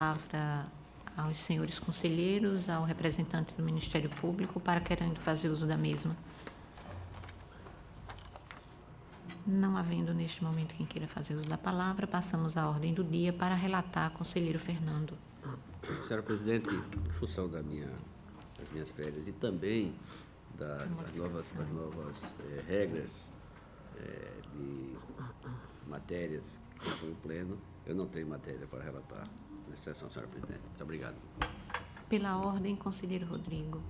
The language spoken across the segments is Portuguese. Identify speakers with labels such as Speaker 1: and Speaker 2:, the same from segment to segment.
Speaker 1: palavra aos senhores conselheiros, ao representante do Ministério Público, para querendo fazer uso da mesma. Não havendo neste momento quem queira fazer uso da palavra, passamos à ordem do dia para relatar, conselheiro Fernando.
Speaker 2: Senhora Presidente, em função das minhas férias e também das novas regras de matérias que foi o pleno, eu não tenho matéria para relatar nessa sessão, senhora Presidente. Muito obrigado.
Speaker 1: Pela ordem, conselheiro Rodrigo.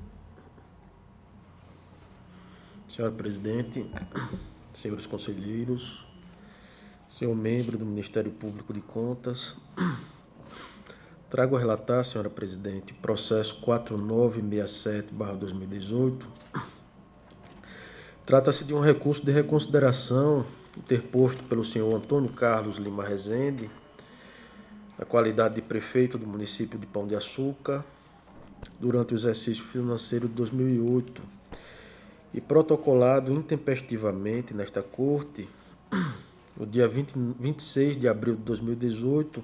Speaker 3: Senhora Presidente, senhores conselheiros, senhor membro do Ministério Público de Contas, trago a relatar, senhora Presidente, processo 4967/2018. Trata-se de um recurso de reconsideração interposto pelo senhor Antônio Carlos Lima Rezende, na qualidade de prefeito do município de Pão de Açúcar, durante o exercício financeiro de 2008, e protocolado intempestivamente nesta Corte, no dia 26 de abril de 2018,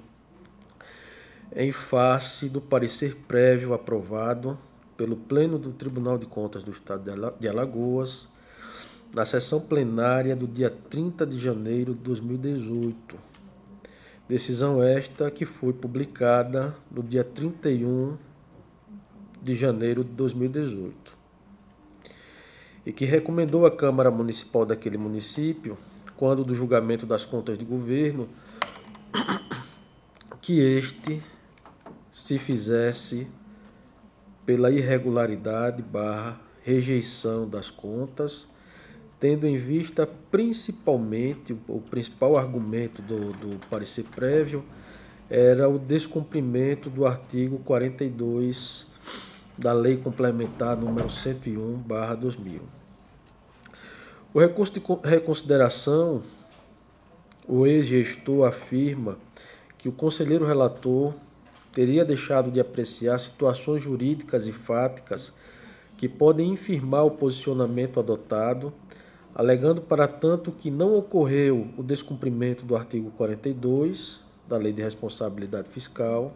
Speaker 3: em face do parecer prévio aprovado pelo Pleno do Tribunal de Contas do Estado de Alagoas, na sessão plenária do dia 30 de janeiro de 2018. Decisão esta que foi publicada no dia 31 de janeiro de 2018. E que recomendou à Câmara Municipal daquele município, quando do julgamento das contas de governo, que este se fizesse pela irregularidade / rejeição das contas, tendo em vista principalmente, o principal argumento do parecer prévio era o descumprimento do artigo 42 da Lei Complementar número 101/2000. O recurso de reconsideração, o ex-gestor afirma que o conselheiro relator teria deixado de apreciar situações jurídicas e fáticas que podem infirmar o posicionamento adotado, alegando, para tanto, que não ocorreu o descumprimento do artigo 42 da Lei de Responsabilidade Fiscal.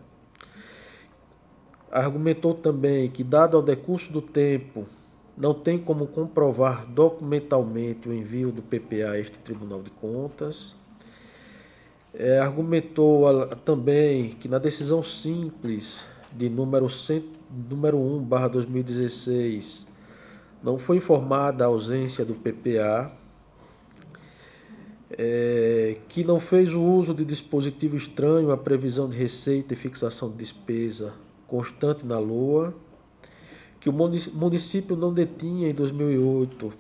Speaker 3: Argumentou também que, dado ao decurso do tempo, não tem como comprovar documentalmente o envio do PPA a este Tribunal de Contas. Argumentou também que, na decisão simples de número 1/2016, não foi informada a ausência do PPA, que não fez o uso de dispositivo estranho à previsão de receita e fixação de despesa constante na LOA, que o município não detinha em 2008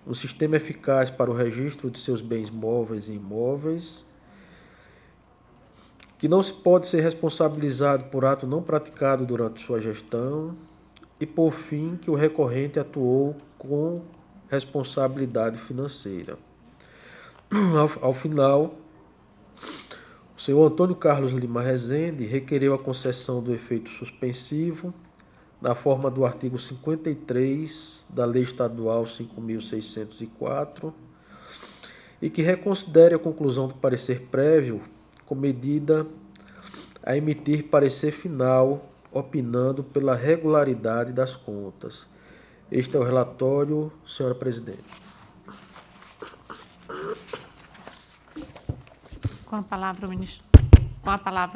Speaker 3: um sistema eficaz para o registro de seus bens móveis e imóveis, que não se pode ser responsabilizado por ato não praticado durante sua gestão e, por fim, que o recorrente atuou com responsabilidade financeira. Ao final, o senhor Antônio Carlos Lima Rezende requereu a concessão do efeito suspensivo na forma do artigo 53 da Lei Estadual 5.604 e que reconsidere a conclusão do parecer prévio com medida a emitir parecer final, opinando pela regularidade das contas. Este é o relatório, senhora Presidente.
Speaker 1: Com a palavra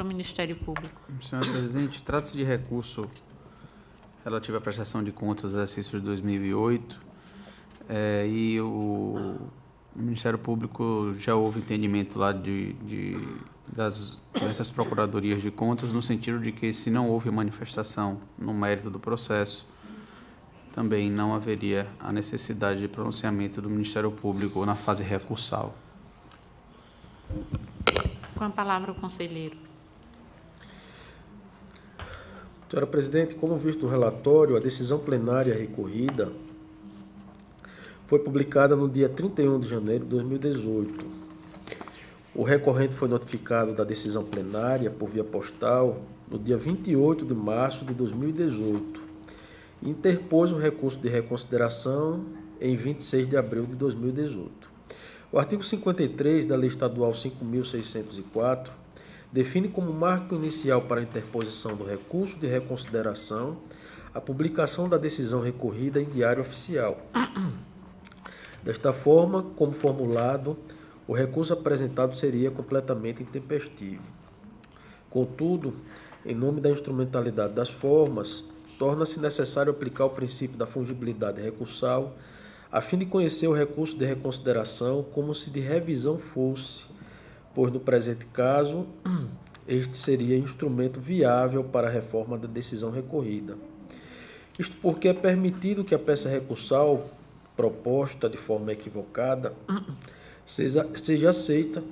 Speaker 1: o Ministério Público.
Speaker 4: Senhora Presidente, trata-se de recurso relativo à prestação de contas do exercício de 2008 e o Ministério Público já houve entendimento lá dessas procuradorias de contas, no sentido de que, se não houve manifestação no mérito do processo, também não haveria a necessidade de pronunciamento do Ministério Público na fase recursal.
Speaker 1: Com a palavra o conselheiro.
Speaker 3: Senhora Presidente, como visto no relatório, a decisão plenária recorrida foi publicada no dia 31 de janeiro de 2018. O recorrente foi notificado da decisão plenária por via postal no dia 28 de março de 2018 e interpôs o recurso de reconsideração em 26 de abril de 2018. O artigo 53 da Lei Estadual 5.604 define como marco inicial para a interposição do recurso de reconsideração a publicação da decisão recorrida em diário oficial. Desta forma, como formulado, o recurso apresentado seria completamente intempestivo. Contudo, em nome da instrumentalidade das formas, torna-se necessário aplicar o princípio da fungibilidade recursal, a fim de conhecer o recurso de reconsideração como se de revisão fosse, pois no presente caso, este seria instrumento viável para a reforma da decisão recorrida. Isto porque é permitido que a peça recursal, proposta de forma equivocada, seja aceita,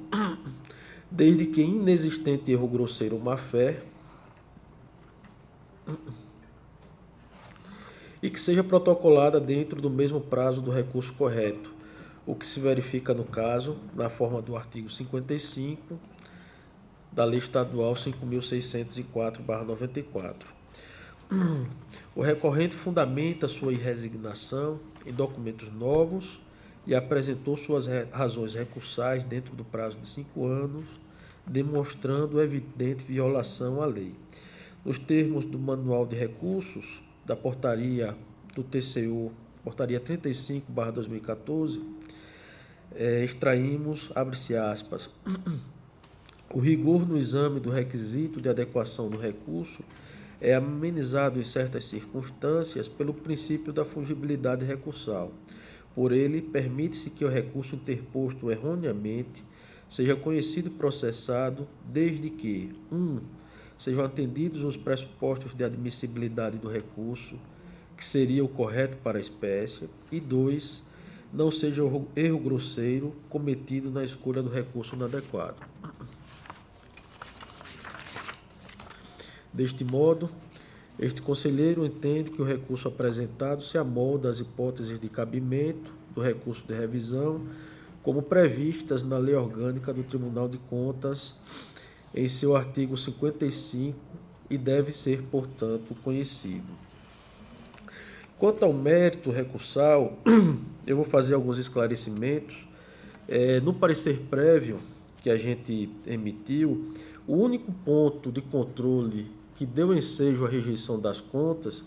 Speaker 3: desde que inexistente erro grosseiro ou má-fé, e que seja protocolada dentro do mesmo prazo do recurso correto, o que se verifica no caso, na forma do artigo 55 da Lei Estadual 5.604/94. O recorrente fundamenta sua irresignação em documentos novos e apresentou suas razões recursais dentro do prazo de 5 anos, demonstrando evidente violação à lei. Nos termos do Manual de Recursos, da portaria do TCU, portaria 35/2014, extraímos, abre-se aspas, o rigor no exame do requisito de adequação do recurso é amenizado em certas circunstâncias pelo princípio da fungibilidade recursal. Por ele, permite-se que o recurso interposto erroneamente seja conhecido e processado desde que 1. Sejam atendidos os pressupostos de admissibilidade do recurso, que seria o correto para a espécie, e 2. Não seja erro grosseiro cometido na escolha do recurso inadequado. Deste modo, este conselheiro entende que o recurso apresentado se amolda às hipóteses de cabimento do recurso de revisão, como previstas na Lei Orgânica do Tribunal de Contas, em seu artigo 55, e deve ser, portanto, conhecido. Quanto ao mérito recursal, eu vou fazer alguns esclarecimentos. No parecer prévio que a gente emitiu, o único ponto de controle que deu ensejo à rejeição das contas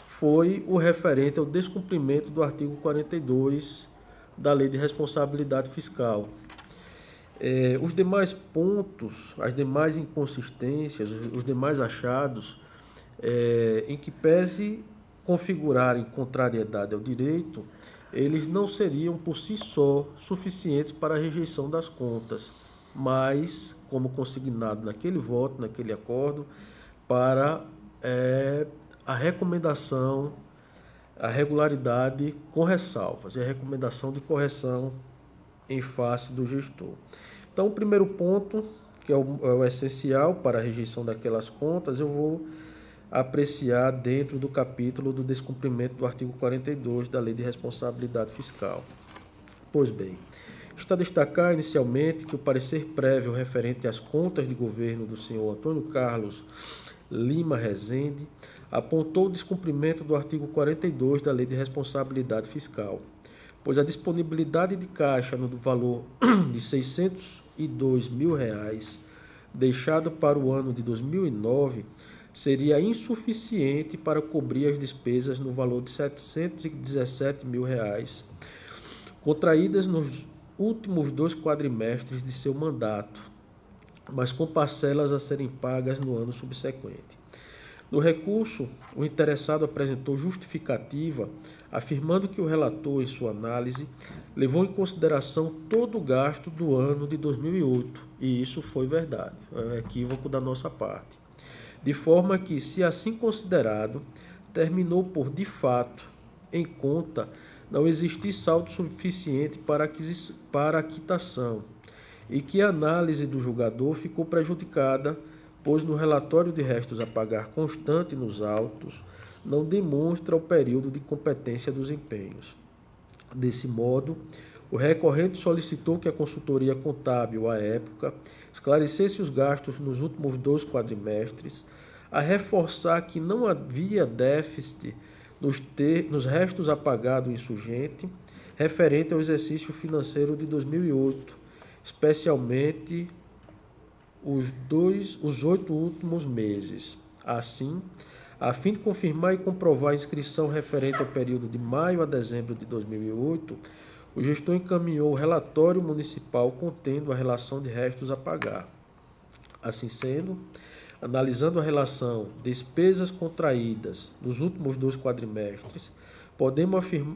Speaker 3: foi o referente ao descumprimento do artigo 42 da Lei de Responsabilidade Fiscal. Os demais pontos, as demais inconsistências, os demais achados, em que pese configurarem contrariedade ao direito, eles não seriam por si só suficientes para a rejeição das contas, mas, como consignado naquele voto, naquele acordo, para a recomendação, a regularidade com ressalvas, e a recomendação de correção em face do gestor. Então, o primeiro ponto, que é o essencial para a rejeição daquelas contas, eu vou apreciar dentro do capítulo do descumprimento do artigo 42 da Lei de Responsabilidade Fiscal. Pois bem, está a destacar inicialmente que o parecer prévio referente às contas de governo do senhor Antônio Carlos Lima Rezende apontou o descumprimento do artigo 42 da Lei de Responsabilidade Fiscal, pois a disponibilidade de caixa no valor de R$ 602 mil deixado para o ano de 2009 seria insuficiente para cobrir as despesas no valor de R$ 717 mil, contraídas nos últimos 2 quadrimestres de seu mandato, mas com parcelas a serem pagas no ano subsequente. No recurso, o interessado apresentou justificativa, afirmando que o relator, em sua análise, levou em consideração todo o gasto do ano de 2008, e isso foi verdade, é um equívoco da nossa parte. De forma que, se assim considerado, terminou por, de fato, em conta, não existir saldo suficiente para a quitação, e que a análise do julgador ficou prejudicada, pois no relatório de restos a pagar constante nos autos, não demonstra o período de competência dos empenhos. Desse modo, o recorrente solicitou que a consultoria contábil, à época, esclarecesse os gastos nos últimos 2 quadrimestres, a reforçar que não havia déficit nos restos a pagar do insurgente, referente ao exercício financeiro de 2008, especialmente os 8 últimos meses. Assim, a fim de confirmar e comprovar a inscrição referente ao período de maio a dezembro de 2008, o gestor encaminhou o relatório municipal contendo a relação de restos a pagar. Assim sendo, analisando a relação despesas contraídas nos últimos 2 quadrimestres,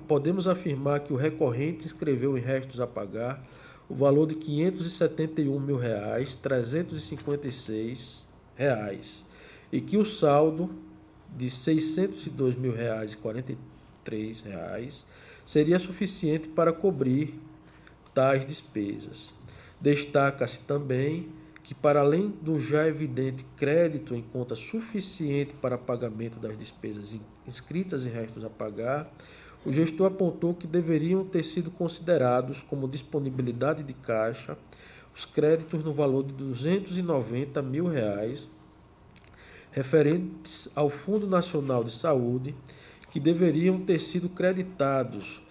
Speaker 3: podemos afirmar que o recorrente inscreveu em restos a pagar o valor de R$ 571.356 e que o saldo de R$ 602.043 seria suficiente para cobrir tais despesas. Destaca-se também que, para além do já evidente crédito em conta suficiente para pagamento das despesas inscritas em restos a pagar, o gestor apontou que deveriam ter sido considerados como disponibilidade de caixa os créditos no valor de R$ 290 mil referentes ao Fundo Nacional de Saúde, que deveriam ter sido creditados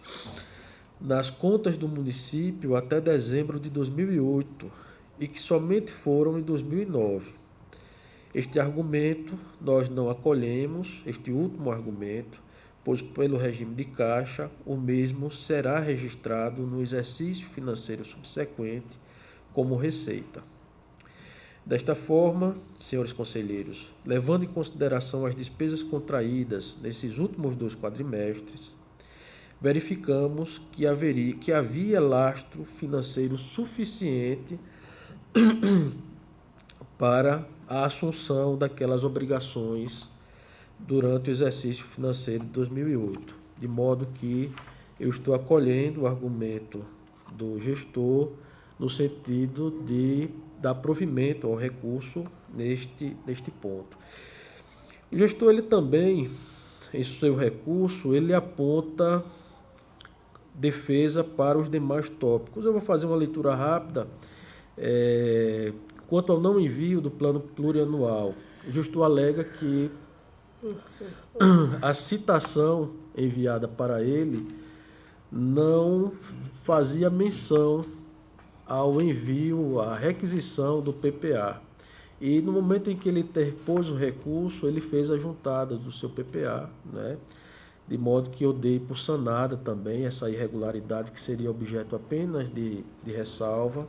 Speaker 3: nas contas do município até dezembro de 2008 e que somente foram em 2009. Este argumento nós não acolhemos, este último argumento, pois pelo regime de caixa, o mesmo será registrado no exercício financeiro subsequente como receita. Desta forma, senhores conselheiros, levando em consideração as despesas contraídas nesses últimos 2 quadrimestres, verificamos que havia lastro financeiro suficiente para a assunção daquelas obrigações durante o exercício financeiro de 2008, de modo que eu estou acolhendo o argumento do gestor no sentido de dar provimento ao recurso neste ponto. O gestor, ele também, em seu recurso, ele aponta defesa para os demais tópicos. Eu vou fazer uma leitura rápida. Quanto ao não envio do plano plurianual, o gestor alega que a citação enviada para ele não fazia menção ao envio, à requisição do PPA. E no momento em que ele interpôs o recurso, ele fez a juntada do seu PPA, né? De modo que eu dei por sanada também essa irregularidade que seria objeto apenas de ressalva.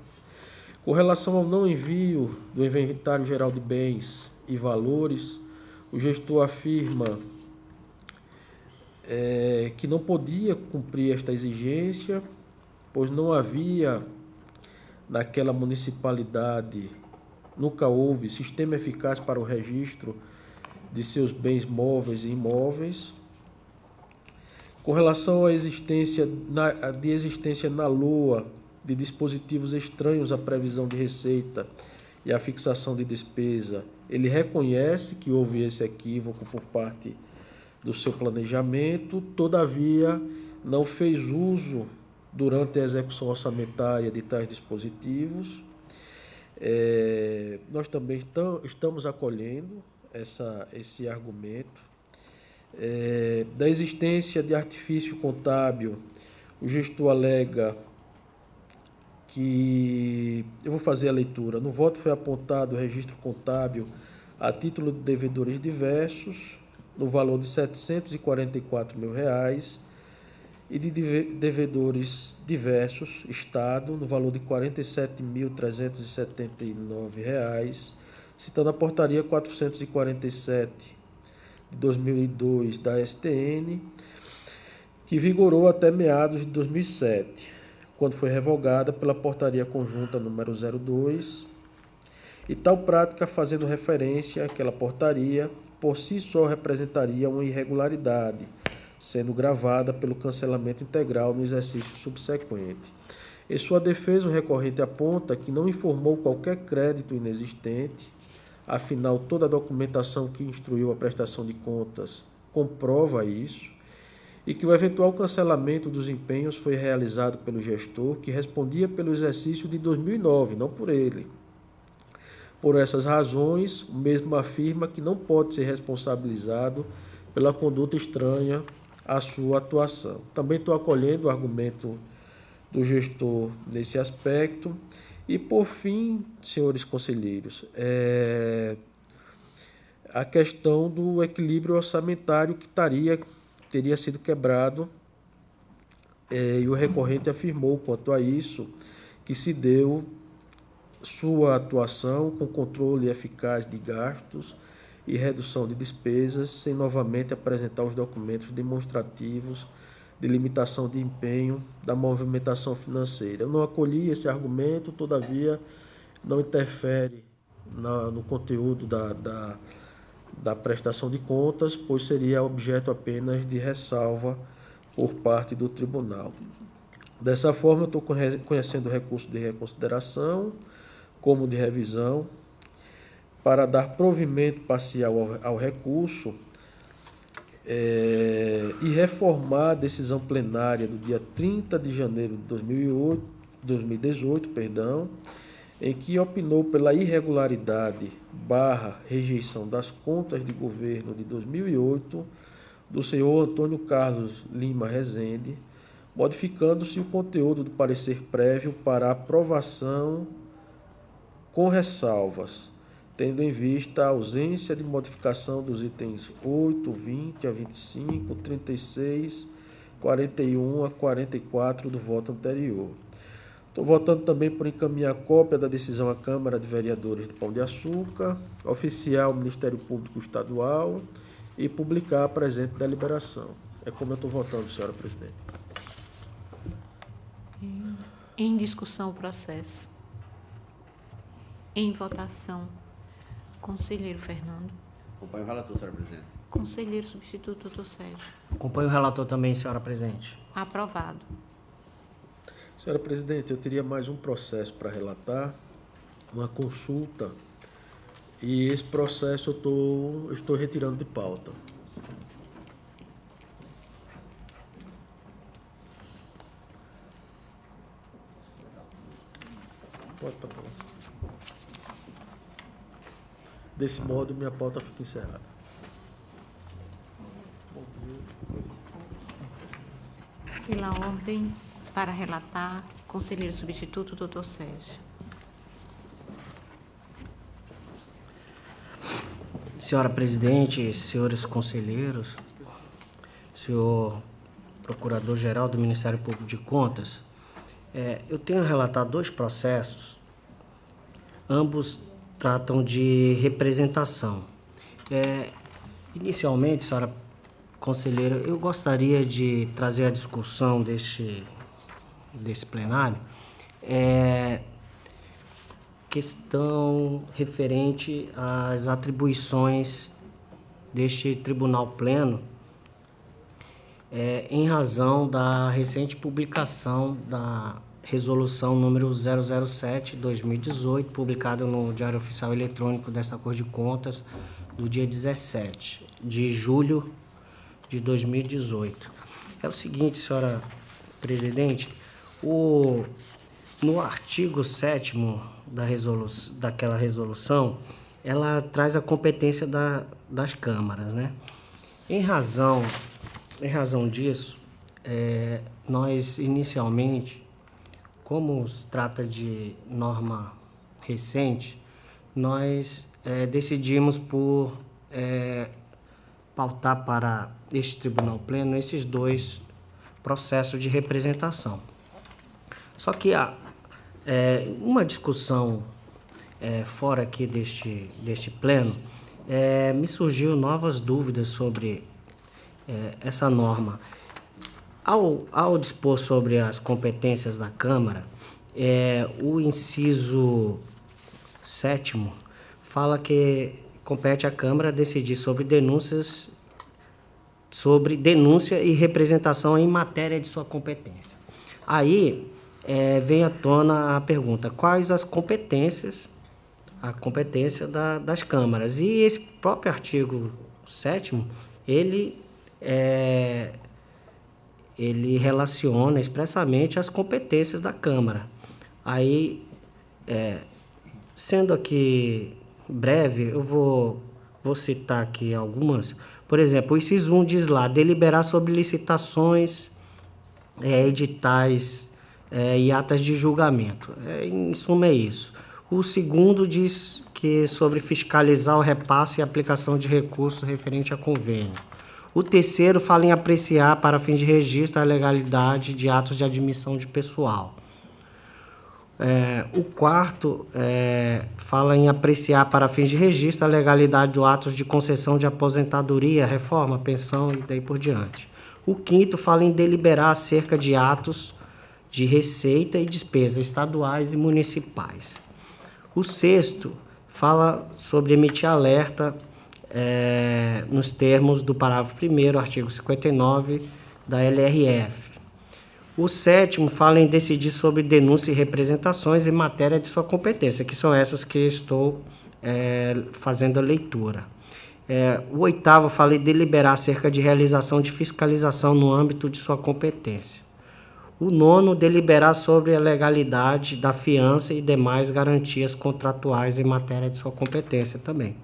Speaker 3: Com relação ao não envio do Inventário Geral de Bens e Valores, o gestor afirma que não podia cumprir esta exigência, pois não havia naquela municipalidade, nunca houve sistema eficaz para o registro de seus bens móveis e imóveis. Com relação à existência na LOA de dispositivos estranhos à previsão de receita e à fixação de despesa, ele reconhece que houve esse equívoco por parte do seu planejamento, todavia não fez uso durante a execução orçamentária de tais dispositivos. Nós também estamos acolhendo esse argumento. Da existência de artifício contábil, o gestor alega que, eu vou fazer a leitura, no voto foi apontado o registro contábil a título de devedores diversos, no valor de R$ 744 mil, e de devedores diversos, Estado, no valor de R$ 47.379, citando a portaria 447 de 2002 da STN, que vigorou até meados de 2007, quando foi revogada pela portaria conjunta número 02, e tal prática, fazendo referência àquela portaria, por si só representaria uma irregularidade, sendo gravada pelo cancelamento integral no exercício subsequente. Em sua defesa, o recorrente aponta que não informou qualquer crédito inexistente, afinal, toda a documentação que instruiu a prestação de contas comprova isso, e que o eventual cancelamento dos empenhos foi realizado pelo gestor, que respondia pelo exercício de 2009, não por ele. Por essas razões, o mesmo afirma que não pode ser responsabilizado pela conduta estranha à sua atuação. Também estou acolhendo o argumento do gestor nesse aspecto E, por fim, senhores conselheiros, a questão do equilíbrio orçamentário que teria sido quebrado, e o recorrente afirmou quanto a isso que se deu sua atuação com controle eficaz de gastos e redução de despesas, sem novamente apresentar os documentos demonstrativos de limitação de empenho da movimentação financeira. Eu não acolhi esse argumento, todavia não interfere no conteúdo da prestação de contas, pois seria objeto apenas de ressalva por parte do tribunal. Dessa forma, eu estou conhecendo o recurso de reconsideração como de revisão para dar provimento parcial ao recurso e reformar a decisão plenária do dia 30 de janeiro de 2018, em que opinou pela irregularidade / rejeição das contas de governo de 2008 do senhor Antônio Carlos Lima Rezende, modificando-se o conteúdo do parecer prévio para aprovação com ressalvas, tendo em vista a ausência de modificação dos itens 8, 20 a 25, 36, 41 a 44 do voto anterior. Estou votando também por encaminhar cópia da decisão à Câmara de Vereadores de Pão de Açúcar, oficiar ao Ministério Público Estadual e publicar a presente deliberação. É como eu estou votando, senhora presidente.
Speaker 1: Em discussão o processo. Em votação. Conselheiro Fernando.
Speaker 2: Acompanho o relator, senhora presidente.
Speaker 1: Conselheiro substituto, doutor Sérgio.
Speaker 5: Acompanho o relator também, senhora presidente.
Speaker 1: Aprovado.
Speaker 3: Senhora presidente, eu teria mais um processo para relatar, uma consulta, e esse processo eu estou retirando de pauta. Pode tá bom. Desse modo, minha pauta fica encerrada.
Speaker 1: Pela ordem, para relatar, conselheiro substituto, doutor Sérgio.
Speaker 5: Senhora presidente, senhores conselheiros, senhor procurador-geral do Ministério Público de Contas, eu tenho a relatar 2 processos, ambos tratam de representação. Inicialmente, senhora conselheira, eu gostaria de trazer a discussão desse plenário, questão referente às atribuições deste Tribunal Pleno, em razão da recente publicação da Resolução número 007/2018, publicada no Diário Oficial Eletrônico desta Corte de Contas, do dia 17 de julho de 2018. É o seguinte, senhora presidente, no artigo 7º daquela resolução, ela traz a competência das câmaras, né? Em razão disso, nós inicialmente, como se trata de norma recente, nós decidimos por pautar para este Tribunal Pleno esses 2 processos de representação. Só que uma discussão fora aqui deste pleno, me surgiu novas dúvidas sobre essa norma. Ao dispor sobre as competências da Câmara, o inciso 7º fala que compete à Câmara decidir sobre denúncia e representação em matéria de sua competência. Aí vem à tona a pergunta: quais as competências, a competência das câmaras? E esse próprio artigo 7º, ele relaciona expressamente as competências da Câmara. Aí, sendo aqui breve, eu vou citar aqui algumas. Por exemplo, o inciso 1 diz lá: deliberar sobre licitações, editais e atas de julgamento. Em suma, é isso. O segundo diz que sobre fiscalizar o repasse e aplicação de recursos referente a convênio. O terceiro fala em apreciar, para fins de registro, a legalidade de atos de admissão de pessoal. O quarto fala em apreciar, para fins de registro, a legalidade de atos de concessão de aposentadoria, reforma, pensão e daí por diante. O quinto fala em deliberar acerca de atos de receita e despesa estaduais e municipais. O sexto fala sobre emitir alerta nos termos do parágrafo 1º, artigo 59 da LRF. O sétimo fala em decidir sobre denúncia e representações em matéria de sua competência, que são essas que estou fazendo a leitura. O oitavo fala em deliberar acerca de realização de fiscalização no âmbito de sua competência. O nono, deliberar sobre a legalidade da fiança e demais garantias contratuais em matéria de sua competência também.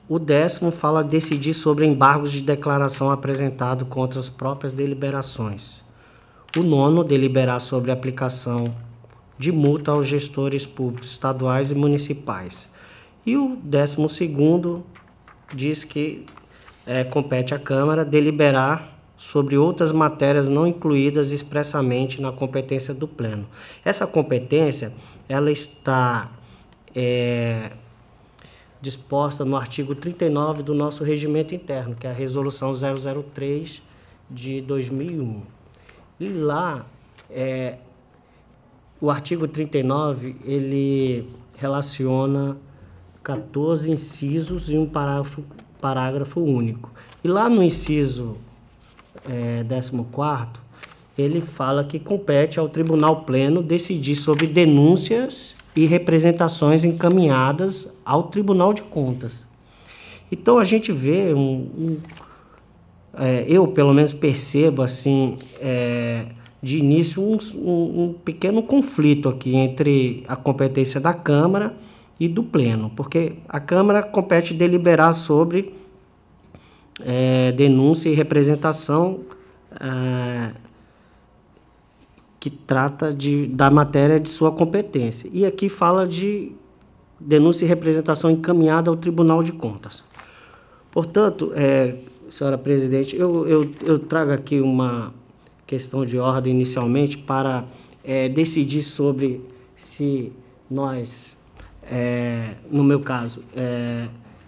Speaker 5: O décimo fala decidir sobre embargos de declaração apresentado contra as próprias deliberações. O nono, deliberar sobre a aplicação de multa aos gestores públicos estaduais e municipais. E o 12º diz que compete à Câmara deliberar sobre outras matérias não incluídas expressamente na competência do Pleno. Essa competência, ela está disposta no artigo 39 do nosso regimento interno, que é a Resolução 003 de 2001. E lá, o artigo 39, ele relaciona 14 incisos e um parágrafo único. E lá no inciso 14º, ele fala que compete ao Tribunal Pleno decidir sobre denúncias e representações encaminhadas ao Tribunal de Contas. Então, a gente vê, eu pelo menos percebo, assim, de início, um pequeno conflito aqui entre a competência da Câmara e do Pleno, porque a Câmara compete deliberar sobre denúncia e representação que trata da matéria de sua competência. E aqui fala de denúncia e representação encaminhada ao Tribunal de Contas. Portanto, senhora presidente, eu trago aqui uma questão de ordem inicialmente para decidir sobre se nós, no meu caso,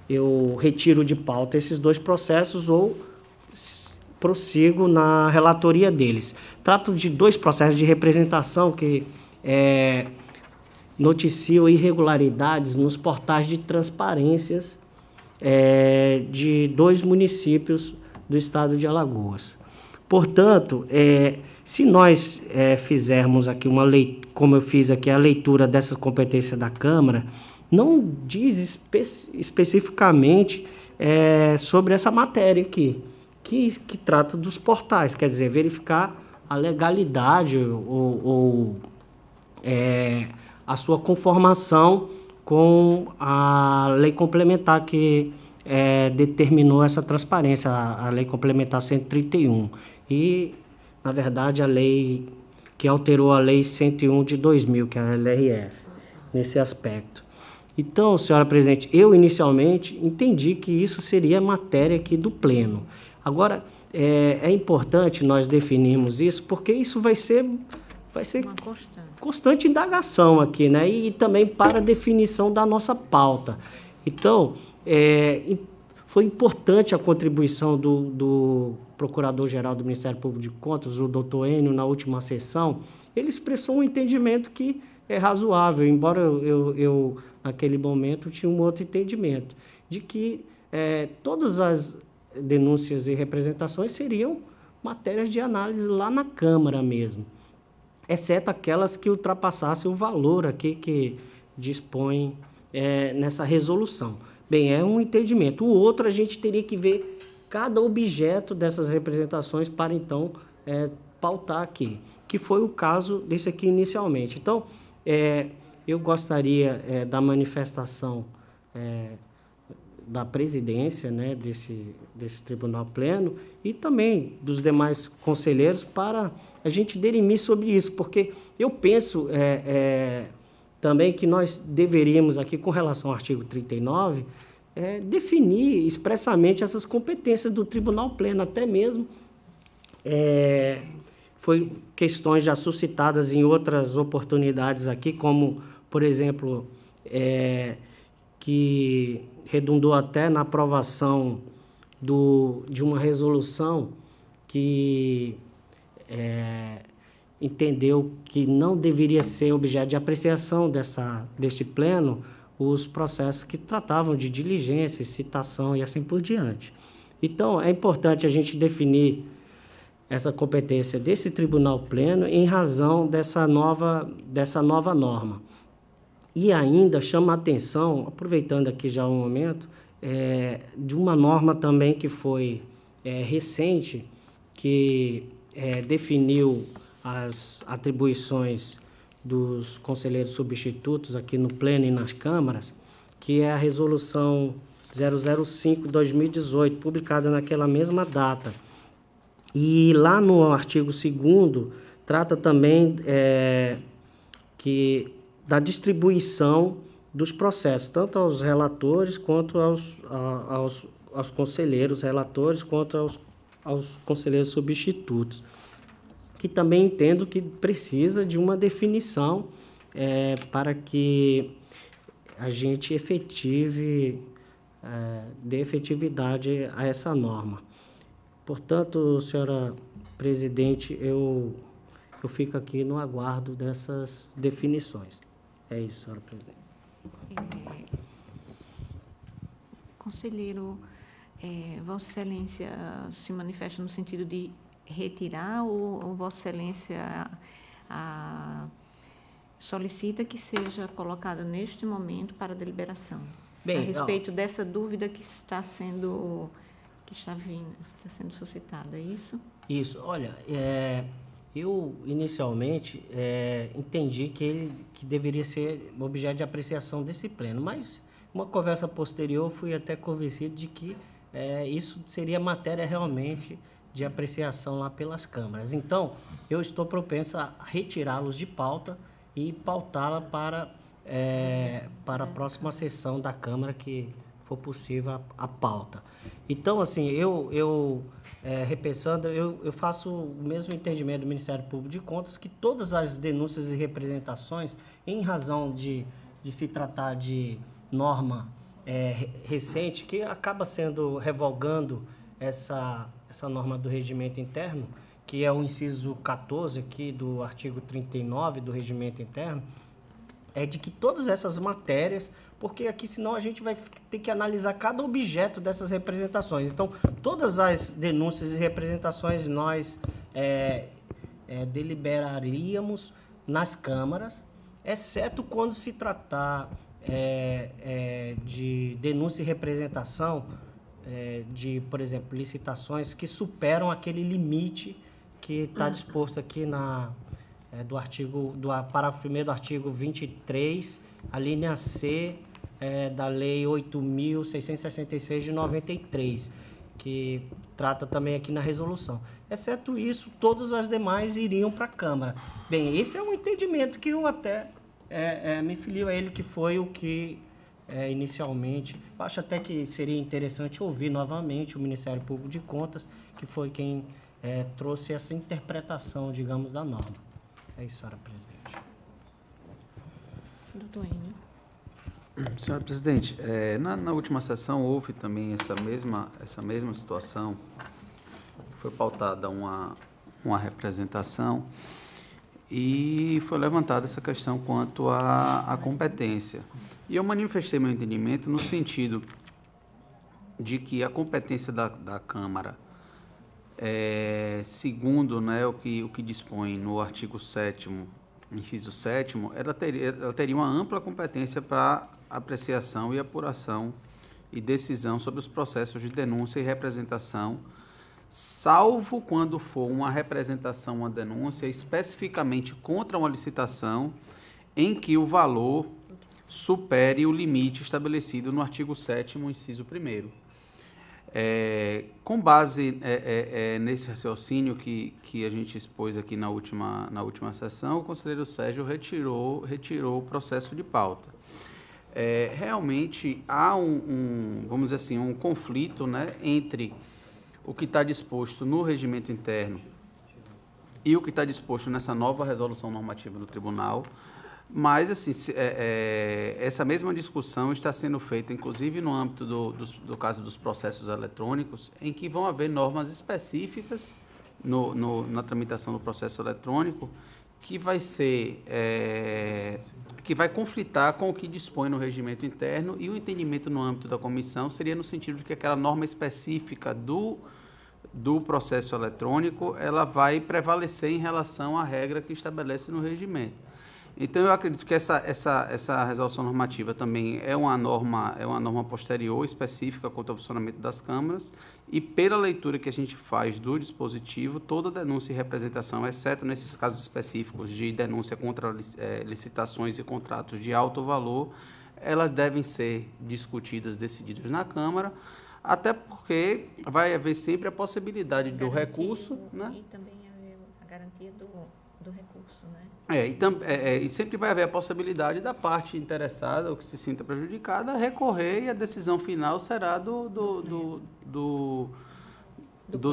Speaker 5: eu retiro de pauta esses dois processos ou prossigo na relatoria deles. Trato de dois processos de representação que noticiam irregularidades nos portais de transparências de 2 municípios do estado de Alagoas. Portanto, se nós fizermos aqui como eu fiz aqui a leitura dessa competência da Câmara, não diz especificamente sobre essa matéria aqui, que trata dos portais, quer dizer, verificar a legalidade ou a sua conformação com a lei complementar que determinou essa transparência, a lei complementar 131. E, na verdade, a lei que alterou a lei 101 de 2000, que é a LRF, nesse aspecto. Então, senhora presidente, eu inicialmente entendi que isso seria matéria aqui do Pleno. Agora, é importante nós definirmos isso, porque isso vai ser uma constante indagação aqui, né? E também para definição da nossa pauta. Então, foi importante a contribuição do Procurador-Geral do Ministério Público de Contas, o doutor Enio, na última sessão. Ele expressou um entendimento que é razoável, embora eu naquele momento, tinha um outro entendimento, de que todas as denúncias e representações seriam matérias de análise lá na Câmara mesmo, exceto aquelas que ultrapassassem o valor aqui que dispõe nessa resolução. Bem, é um entendimento. O outro, a gente teria que ver cada objeto dessas representações para, então, pautar aqui, que foi o caso desse aqui inicialmente. Então, eu gostaria da manifestação da presidência, né, desse tribunal pleno e também dos demais conselheiros para a gente dirimir sobre isso, porque eu penso também que nós deveríamos aqui, com relação ao artigo 39, definir expressamente essas competências do tribunal pleno, até mesmo foi questões já suscitadas em outras oportunidades aqui, como, por exemplo, que redundou até na aprovação de uma resolução que entendeu que não deveria ser objeto de apreciação deste pleno os processos que tratavam de diligência, citação e assim por diante. Então, é importante a gente definir essa competência desse tribunal pleno em razão dessa nova norma. E ainda chama a atenção, aproveitando aqui já um momento, de uma norma também que foi recente, que definiu as atribuições dos conselheiros substitutos aqui no Pleno e nas câmaras, que é a Resolução 005/2018, publicada naquela mesma data. E lá no artigo 2º, trata também da distribuição dos processos, tanto aos relatores quanto aos conselheiros relatores, quanto aos conselheiros substitutos, que também entendo que precisa de uma definição para que a gente dê efetividade a essa norma. Portanto, senhora presidente, eu fico aqui no aguardo dessas definições. É isso, senhora presidente.
Speaker 1: Conselheiro, Vossa Excelência se manifesta no sentido de retirar ou Vossa Excelência solicita que seja colocada neste momento para deliberação?
Speaker 5: Bem,
Speaker 1: a respeito dessa dúvida que está sendo suscitada, é isso?
Speaker 5: Isso. Olha, eu inicialmente entendi que deveria ser objeto de apreciação desse pleno, mas uma conversa posterior fui até convencido de que isso seria matéria realmente de apreciação lá pelas câmaras. Então, eu estou propenso a retirá-los de pauta e pautá-la para a próxima sessão da Câmara, que for possível a pauta. Então, assim, repensando, eu faço o mesmo entendimento do Ministério Público de Contas, que todas as denúncias e representações, em razão de se tratar de norma recente, que acaba revogando essa norma do regimento interno, que é o inciso 14 aqui do artigo 39 do regimento interno, é de que todas essas matérias, porque aqui senão a gente vai ter que analisar cada objeto dessas representações. Então, todas as denúncias e representações nós deliberaríamos nas câmaras, exceto quando se tratar de denúncia e representação de, por exemplo, licitações que superam aquele limite que está disposto aqui do parágrafo 1º do artigo 23, a linha C da Lei 8.666 de 93, que trata também aqui na resolução. Exceto isso, todas as demais iriam para a Câmara. Bem, esse é um entendimento que eu até me filio a ele, que foi o que inicialmente... Eu acho até que seria interessante ouvir novamente o Ministério Público de Contas, que foi quem trouxe essa interpretação, digamos, da norma. É isso, senhora presidente.
Speaker 1: Doutor Enio.
Speaker 4: Senhora presidente, na última sessão houve também essa mesma situação. Foi pautada uma representação e foi levantada essa questão quanto à competência. E eu manifestei meu entendimento no sentido de que a competência da Câmara, segundo, né, o que dispõe no artigo 7º, inciso 7º, ela teria uma ampla competência para apreciação e apuração e decisão sobre os processos de denúncia e representação, salvo quando for uma representação, uma denúncia especificamente contra uma licitação em que o valor supere o limite estabelecido no artigo 7º, inciso 1º. Com base nesse raciocínio que a gente expôs aqui na última sessão, o conselheiro Sérgio retirou o processo de pauta. Realmente há vamos dizer assim, um conflito, né, entre o que está disposto no regimento interno e o que está disposto nessa nova resolução normativa do tribunal, mas assim, essa mesma discussão está sendo feita, inclusive no âmbito do caso dos processos eletrônicos, em que vão haver normas específicas na tramitação do processo eletrônico que vai conflitar com o que dispõe no regimento interno, e o entendimento no âmbito da comissão seria no sentido de que aquela norma específica do processo eletrônico, ela vai prevalecer em relação à regra que estabelece no regimento. Então, eu acredito que essa resolução normativa também é uma norma posterior, específica quanto ao funcionamento das câmaras, e pela leitura que a gente faz do dispositivo, toda denúncia e representação, exceto nesses casos específicos de denúncia contra licitações e contratos de alto valor, elas devem ser discutidas, decididas na Câmara, até porque vai haver sempre a possibilidade do recurso, né?
Speaker 1: E também a garantia do recurso, né?
Speaker 4: E sempre vai haver a possibilidade da parte interessada, ou que se sinta prejudicada, recorrer, e a decisão final será do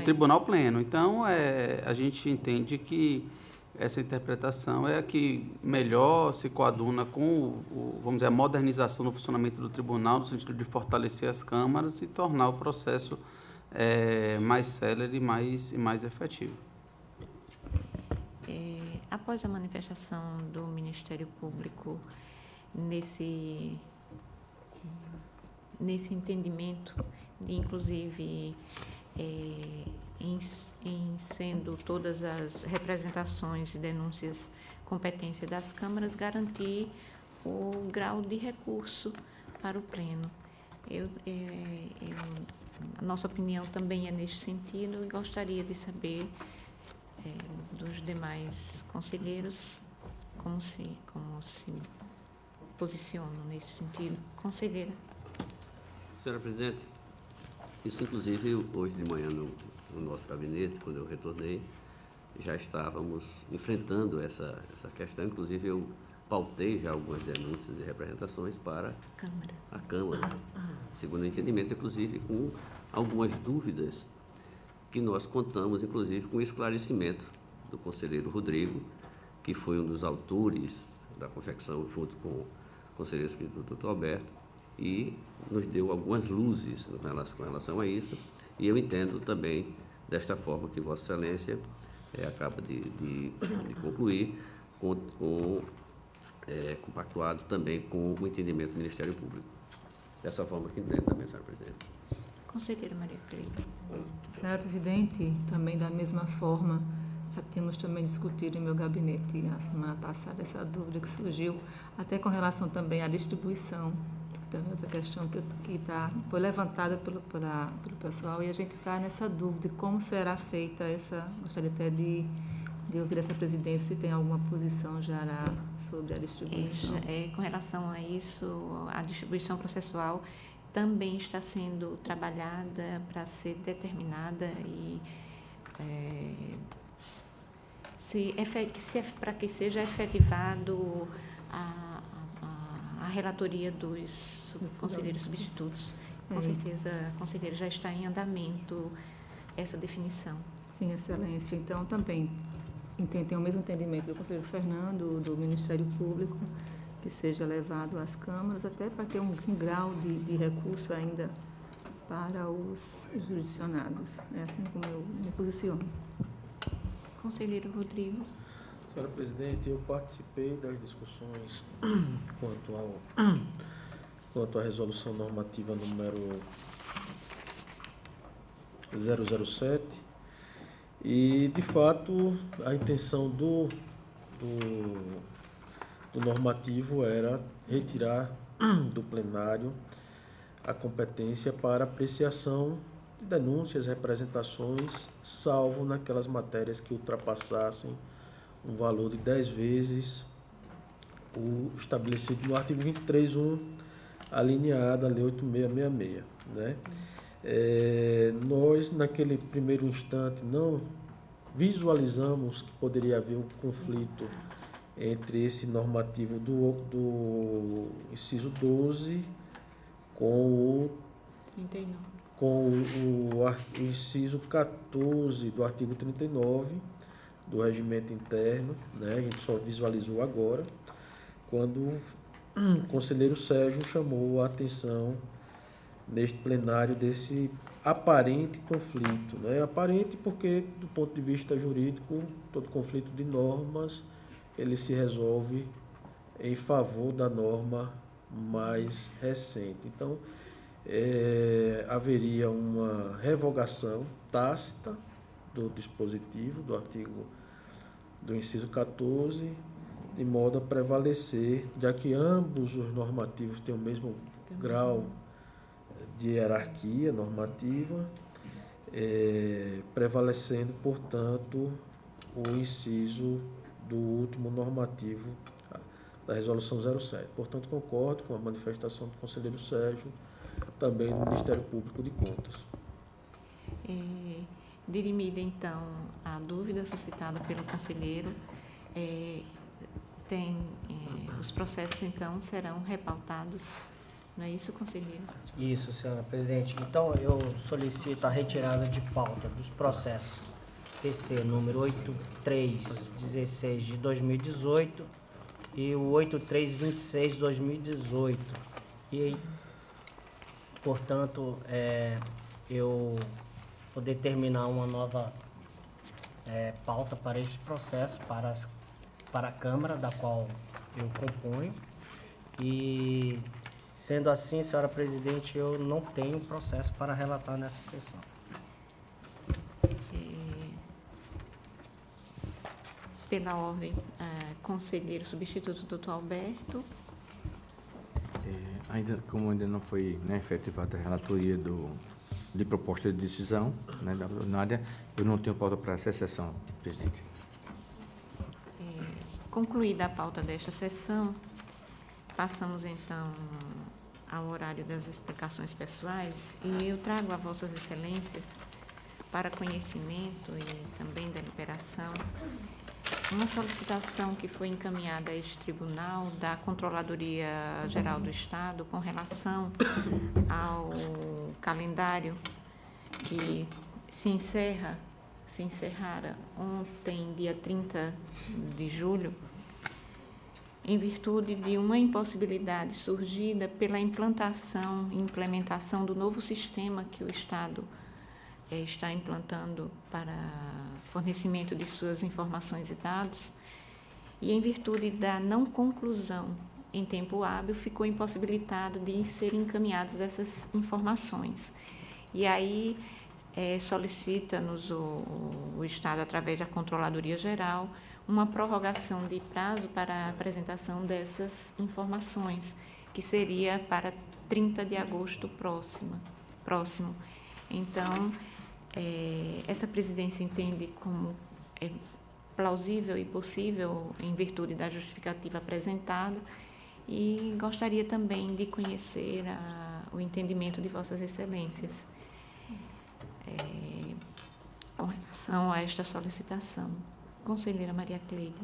Speaker 4: Tribunal Pleno. Então, a gente entende que essa interpretação é a que melhor se coaduna com, vamos dizer, a modernização do funcionamento do tribunal, no sentido de fortalecer as câmaras e tornar o processo mais célere e mais efetivo.
Speaker 1: Após a manifestação do Ministério Público nesse entendimento, inclusive em sendo todas as representações e denúncias competência das câmaras, garantir o grau de recurso para o Pleno. A nossa opinião também é neste sentido, e gostaria de saber dos demais conselheiros como se posicionam nesse sentido. Conselheira.
Speaker 2: Senhora Presidente, isso inclusive hoje de manhã no nosso gabinete, quando eu retornei, já estávamos enfrentando essa questão. Inclusive eu pautei já algumas denúncias e representações para a Câmara, segundo o entendimento, inclusive com algumas dúvidas que nós contamos, inclusive, com o esclarecimento do conselheiro Rodrigo, que foi um dos autores da confecção, junto com o conselheiro substituto Dr. Alberto, e nos deu algumas luzes com relação a isso, e eu entendo também desta forma que Vossa Excelência acaba de concluir, compactuado também com o entendimento do Ministério Público. Dessa forma que entendo também, senhora Presidente.
Speaker 1: Conselheira Maria Cleide.
Speaker 6: Senhora Presidente, também da mesma forma, já tínhamos também discutido em meu gabinete na semana passada essa dúvida que surgiu, até com relação também à distribuição, também outra questão que foi levantada pelo pessoal, e a gente está nessa dúvida de como será feita essa. Gostaria até de ouvir essa presidência, se tem alguma posição já sobre a distribuição.
Speaker 1: Com relação a isso, a distribuição processual também está sendo trabalhada para ser determinada e para que seja efetivado a relatoria dos conselheiros substitutos. Com certeza, conselheiro, já está em andamento essa definição.
Speaker 6: Sim, Excelência. Então, também tem o mesmo entendimento do conselheiro Fernando, do Ministério Público, que seja levado às câmaras, até para ter um grau de recurso ainda para os jurisdicionados. É assim como eu me posiciono.
Speaker 1: Conselheiro Rodrigo.
Speaker 3: Senhora Presidente, eu participei das discussões quanto à resolução normativa número 007, e, de fato, a intenção do normativo era retirar do plenário a competência para apreciação de denúncias, representações, salvo naquelas matérias que ultrapassassem um valor de 10 vezes o estabelecido no artigo 23.1, alínea A da Lei 8666, né? Nós, naquele primeiro instante, não visualizamos que poderia haver um conflito entre esse normativo do inciso 12 com o inciso 14 do artigo 39 do regimento interno, né? A gente só visualizou agora, quando o conselheiro Sérgio chamou a atenção neste plenário desse aparente conflito, né? Aparente porque, do ponto de vista jurídico, todo conflito de normas, ele se resolve em favor da norma mais recente. Então, haveria uma revogação tácita do dispositivo do artigo do inciso 14, de modo a prevalecer, já que ambos os normativos têm o mesmo grau de hierarquia normativa, prevalecendo, portanto, o inciso do último normativo da Resolução 07. Portanto, concordo com a manifestação do conselheiro Sérgio, também do Ministério Público de Contas.
Speaker 1: Dirimida, então, a dúvida suscitada pelo conselheiro, os processos, então, serão repautados. Não é isso, conselheiro?
Speaker 5: Isso, senhora presidente. Então, eu solicito a retirada de pauta dos processos PC número 8316 de 2018 e o 8326 de 2018. E, portanto, eu vou determinar uma nova pauta para esse processo, para a Câmara, da qual eu componho. E, sendo assim, senhora presidente, eu não tenho processo para relatar nessa sessão.
Speaker 1: Pela ordem, conselheiro substituto doutor Alberto.
Speaker 7: Como ainda não foi, né, efetivada a relatoria de proposta de decisão, né, da ordinária, eu não tenho pauta para essa sessão, presidente.
Speaker 1: Concluída a pauta desta sessão, passamos então ao horário das explicações pessoais e eu trago a vossas excelências para conhecimento e também deliberação uma solicitação que foi encaminhada a este tribunal da Controladoria Geral do Estado com relação ao calendário que se encerrara ontem, dia 30 de julho, em virtude de uma impossibilidade surgida pela implementação do novo sistema que o Estado está implantando para fornecimento de suas informações e dados, e em virtude da não conclusão em tempo hábil, ficou impossibilitado de serem encaminhadas essas informações. E aí solicita-nos o Estado, através da Controladoria Geral, uma prorrogação de prazo para a apresentação dessas informações, que seria para 30 de agosto próximo. Então, essa presidência entende como plausível e possível, em virtude da justificativa apresentada, e gostaria também de conhecer o entendimento de vossas excelências com relação a esta solicitação. Conselheira Maria Cleide.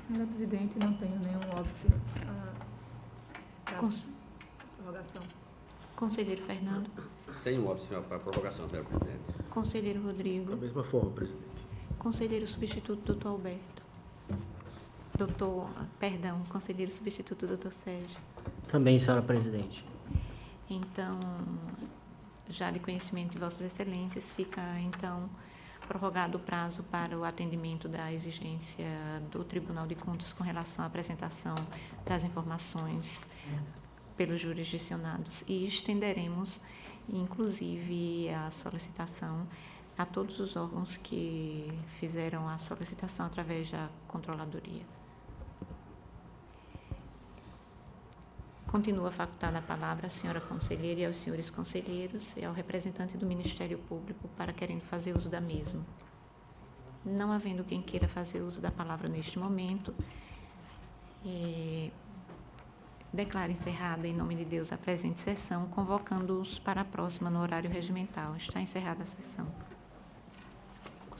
Speaker 6: Senhora presidente, não tenho nenhum óbice à prorrogação.
Speaker 1: Conselheiro Fernando.
Speaker 2: Sem um óbice para a prorrogação, senhora presidente.
Speaker 1: Conselheiro Rodrigo.
Speaker 3: Da mesma forma, presidente.
Speaker 1: Conselheiro substituto, doutor Alberto. Conselheiro substituto, doutor Sérgio.
Speaker 5: Também, senhora presidente.
Speaker 1: Então, já de conhecimento de vossas excelências, fica, então, prorrogado o prazo para o atendimento da exigência do Tribunal de Contas com relação à apresentação das informações pelos jurisdicionados, e estenderemos, inclusive, a solicitação a todos os órgãos que fizeram a solicitação através da Controladoria. Continua facultada a palavra à senhora conselheira e aos senhores conselheiros e ao representante do Ministério Público para querendo fazer uso da mesma. Não havendo quem queira fazer uso da palavra neste momento, Declaro encerrada, em nome de Deus, a presente sessão, convocando-os para a próxima no horário regimental. Está encerrada a sessão.